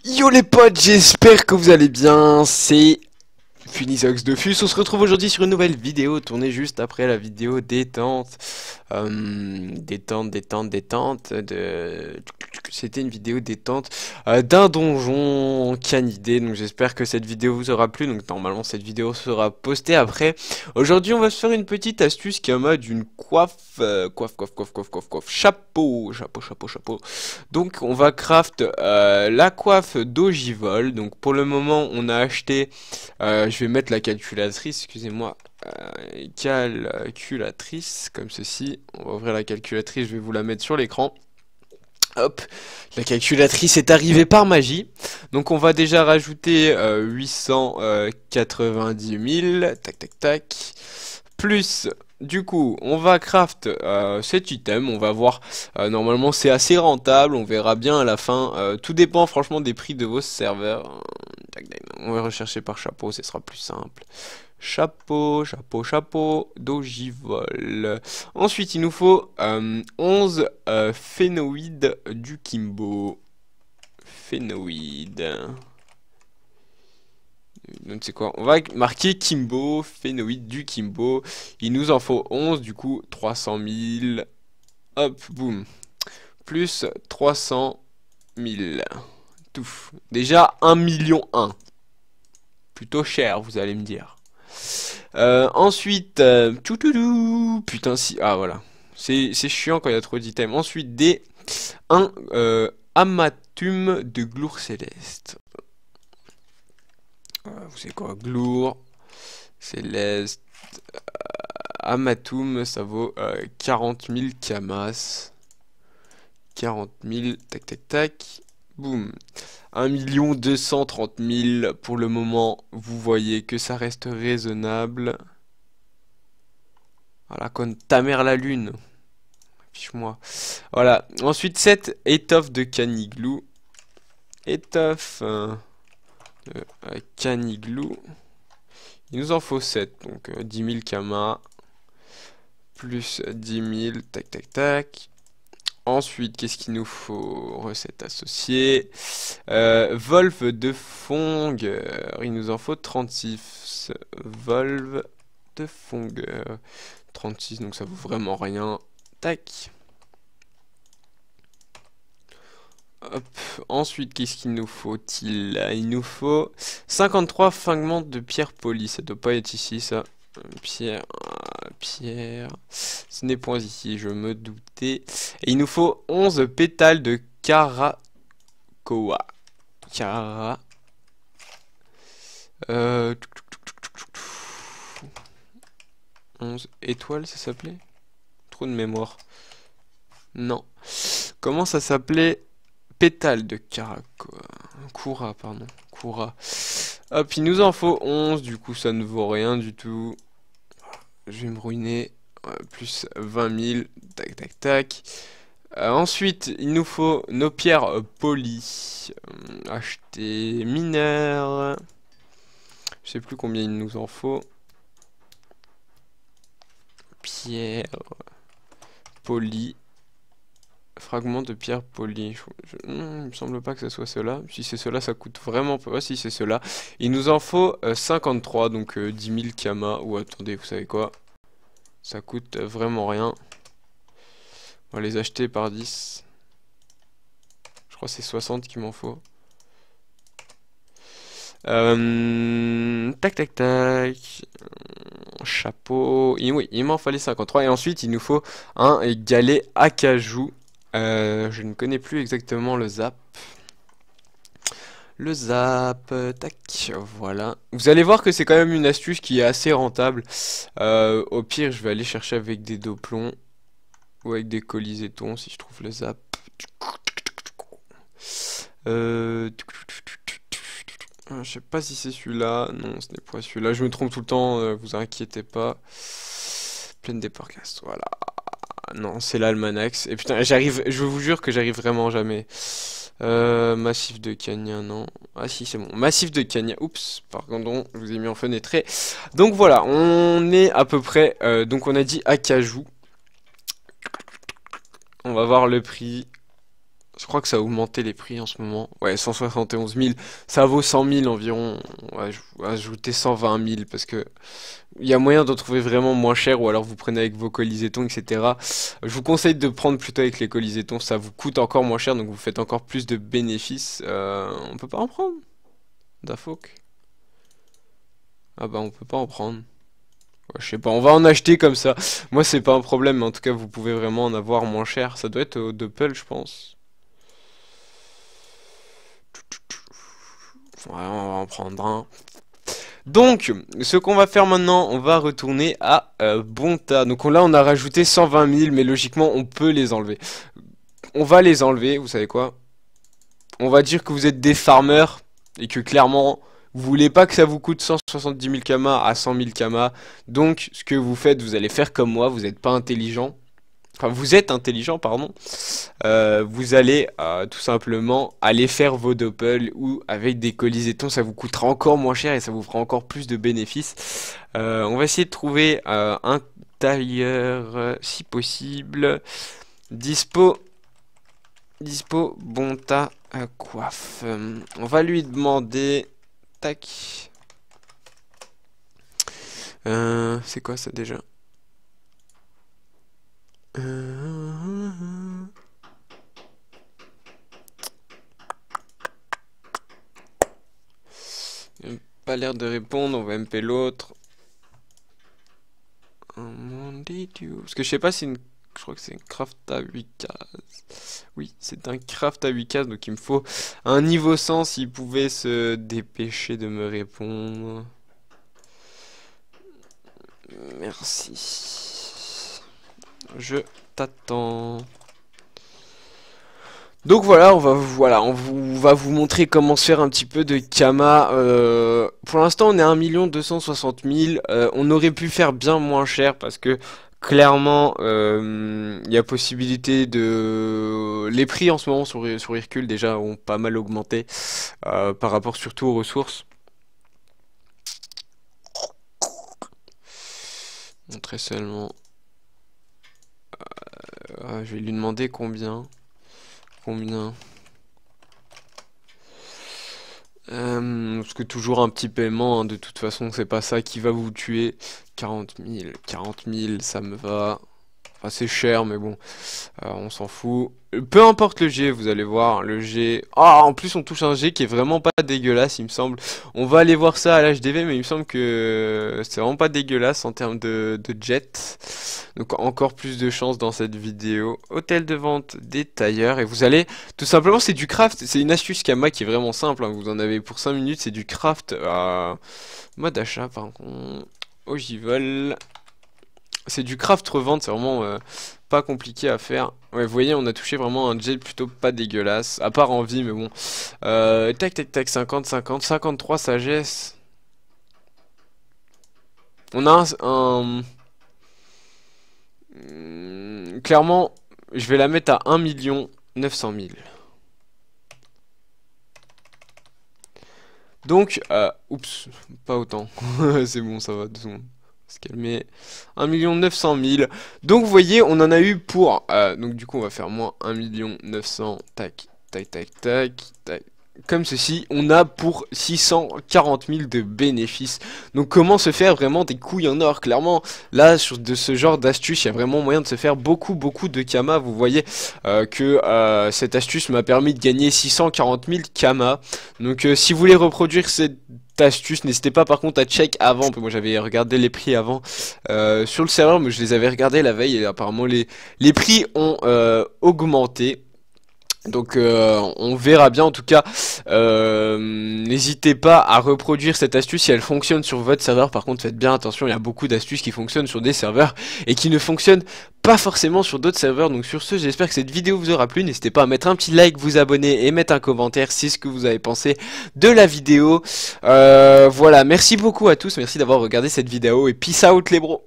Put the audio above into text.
Yo les potes, j'espère que vous allez bien, c'est Funisox de Fus. On se retrouve aujourd'hui sur une nouvelle vidéo tournée juste après la vidéo détente. Détente de... C'était une vidéo détente d'un donjon canidé. Donc j'espère que cette vidéo vous aura plu. Donc normalement cette vidéo sera postée après. Aujourd'hui on va se faire une petite astuce qui est en mode une coiffe, chapeau. Donc on va craft la coiffe d'Ogivol. Donc pour le moment on a acheté, je vais mettre la calculatrice, excusez-moi, calculatrice comme ceci. On va ouvrir la calculatrice, je vais vous la mettre sur l'écran. Hop, la calculatrice est arrivée par magie. Donc on va déjà rajouter 890 000, tac, plus du coup on va craft cet item, on va voir, normalement c'est assez rentable, on verra bien à la fin, tout dépend franchement des prix de vos serveurs. On va rechercher par chapeau, ce sera plus simple. Chapeau d'Ogivol. Ensuite, il nous faut 11 phénoïdes du Kimbo. Phénoïdes. Donc c'est quoi? On va marquer Kimbo, phénoïde du Kimbo. Il nous en faut 11, du coup 300 000. Hop, boum. Plus 300 000. Tout. Déjà 1 million 1. Plutôt cher, vous allez me dire. Ensuite, putain si, ah voilà, c'est chiant quand il y a trop d'items. Ensuite un amathume de gloure céleste. Vous savez quoi, gloure céleste, amathume, ça vaut 40 000 camas. 40 000, tac, boum. 1 230 000 pour le moment, vous voyez que ça reste raisonnable. Voilà, comme ta mère la lune. Affiche-moi. Voilà, ensuite 7 étoffes de caniglou. Étoffe de caniglou. Il nous en faut 7, donc 10 000 kamas. Plus 10 000, tac. Ensuite, qu'est-ce qu'il nous faut? Recette associée. Volve de fongueur. Il nous en faut 36. Volve de fongueur. 36, donc ça vaut vraiment rien. Tac. Hop. Ensuite, qu'est-ce qu'il nous faut-il? Il nous faut 53 fragments de pierre polie. Ça doit pas être ici, ça. Pierre. Ce n'est point ici, je me doutais. Et il nous faut 11 pétales de Caracoa. 11 étoiles, ça s'appelait? Trop de mémoire. Non. Comment ça s'appelait? Pétales de Caracoa. Koura, pardon. Koura. Hop, il nous en faut 11, du coup ça ne vaut rien du tout. Je vais me ruiner. Plus 20 000. Tac. Ensuite, il nous faut nos pierres polies. Acheter mineur. Je sais plus combien il nous en faut. Pierre polie. Fragment de pierre polie. Il me semble pas que ce soit cela. Si c'est cela, ça coûte vraiment pas. Si c'est cela. Il nous en faut 53, donc 10 000 kamas. Ou attendez, vous savez quoi? Ça coûte vraiment rien. On va les acheter par 10. Je crois que c'est 60 qu'il m'en faut. Tac. Chapeau. Et oui, il m'en fallait 53. Et ensuite, il nous faut un galet acajou. Je ne connais plus exactement le zap. Tac, voilà. Vous allez voir que c'est quand même une astuce qui est assez rentable. Au pire, je vais aller chercher avec des doplons. Ou avec des colisétons si je trouve le zap. Je sais pas si c'est celui-là. Non, ce n'est pas celui-là. Je me trompe tout le temps, vous inquiétez pas. Pleine des podcasts, voilà. Non, c'est l'almanax. Et putain, je vous jure que j'arrive vraiment jamais. Massif de Cagna, non. Ah si, c'est bon. Massif de Cagna. Oups, pardon, je vous ai mis en fenêtré. Donc voilà, on est à peu près. Donc on a dit acajou. On va voir le prix. Je crois que ça a augmenté les prix en ce moment. Ouais, 171 000. Ça vaut 100 000 environ. Ouais, je vais ajouter 120 000 parce que il y a moyen d'en trouver vraiment moins cher ou alors vous prenez avec vos colis-étons, etc. Je vous conseille de prendre plutôt avec les colis-étons. Ça vous coûte encore moins cher donc vous faites encore plus de bénéfices. On peut pas en prendre? Dafouk. Ah bah on peut pas en prendre. Ouais, je sais pas, on va en acheter comme ça. Moi c'est pas un problème, mais en tout cas vous pouvez vraiment en avoir moins cher. Ça doit être au Doppel, je pense. Ouais, on va en prendre un. Donc, ce qu'on va faire maintenant, on va retourner à Bonta. Donc là, on a rajouté 120 000, mais logiquement, on peut les enlever. On va les enlever, vous savez quoi? On va dire que vous êtes des farmers et que clairement, vous voulez pas que ça vous coûte 170 000 kamas à 100 000 kamas. Donc, ce que vous faites, vous allez faire comme moi, vous n'êtes pas intelligent. Enfin, vous êtes intelligent, pardon. Vous allez tout simplement aller faire vos doppels ou avec des colis-étons, ça vous coûtera encore moins cher et ça vous fera encore plus de bénéfices. On va essayer de trouver un tailleur, si possible. Dispo, Bonta, coiffe. On va lui demander. Tac. C'est quoi ça déjà? Pas l'air de répondre, on va MP l'autre. Parce que je sais pas si je crois que c'est une craft à 8 cases. Oui, c'est un craft à 8 cases, donc il me faut un niveau 100 s'il pouvait se dépêcher de me répondre. Merci. Je t'attends. Donc voilà, on va vous montrer comment se faire un petit peu de Kama. Pour l'instant, on est à 1 260 000. On aurait pu faire bien moins cher parce que clairement, il y a possibilité de... Les prix en ce moment sur Hercule déjà ont pas mal augmenté par rapport surtout aux ressources. Montrer seulement... je vais lui demander combien. Parce que toujours un petit paiement, hein, de toute façon, c'est pas ça qui va vous tuer. 40 000, ça me va. Enfin, c'est cher, mais bon, on s'en fout. Peu importe le G, vous allez voir, le G... Ah, en plus, on touche un G qui est vraiment pas dégueulasse, il me semble. On va aller voir ça à l'HDV, mais il me semble que c'est vraiment pas dégueulasse en termes de jet. Donc, encore plus de chance dans cette vidéo. Hôtel de vente des tailleurs, et vous allez... Tout simplement, c'est du craft, c'est une astuce Kama qui est vraiment simple, hein. Vous en avez pour 5 minutes, c'est du craft mode achat, par contre. Ogival. C'est du craft revente, c'est vraiment pas compliqué à faire. Ouais, vous voyez, on a touché vraiment un jet plutôt pas dégueulasse, à part en vie, mais bon. Tac, tac, tac, 50, 50, 53 sagesse. On a clairement, je vais la mettre à 1 900 000. Donc, oups, pas autant. C'est bon, ça va, 2 secondes. Se calmer. 1 900 000. Donc, vous voyez, on en a eu pour... donc, du coup, on va faire moins 1 900 000. Tac, tac, tac, tac, tac. Comme ceci, on a pour 640 000 de bénéfices. Donc comment se faire vraiment des couilles en or? Clairement, là, sur de ce genre d'astuce, il y a vraiment moyen de se faire beaucoup de Kama. Vous voyez que cette astuce m'a permis de gagner 640 000 Kama. Donc si vous voulez reproduire cette astuce, n'hésitez pas par contre à check avant. Moi j'avais regardé les prix avant sur le serveur, mais je les avais regardés la veille et apparemment les prix ont augmenté. Donc on verra bien, en tout cas n'hésitez pas à reproduire cette astuce si elle fonctionne sur votre serveur. Par contre faites bien attention, il y a beaucoup d'astuces qui fonctionnent sur des serveurs et qui ne fonctionnent pas forcément sur d'autres serveurs. Donc sur ce, j'espère que cette vidéo vous aura plu. N'hésitez pas à mettre un petit like, vous abonner et mettre un commentaire si ce que vous avez pensé de la vidéo. Voilà, merci beaucoup à tous, merci d'avoir regardé cette vidéo et peace out les bros.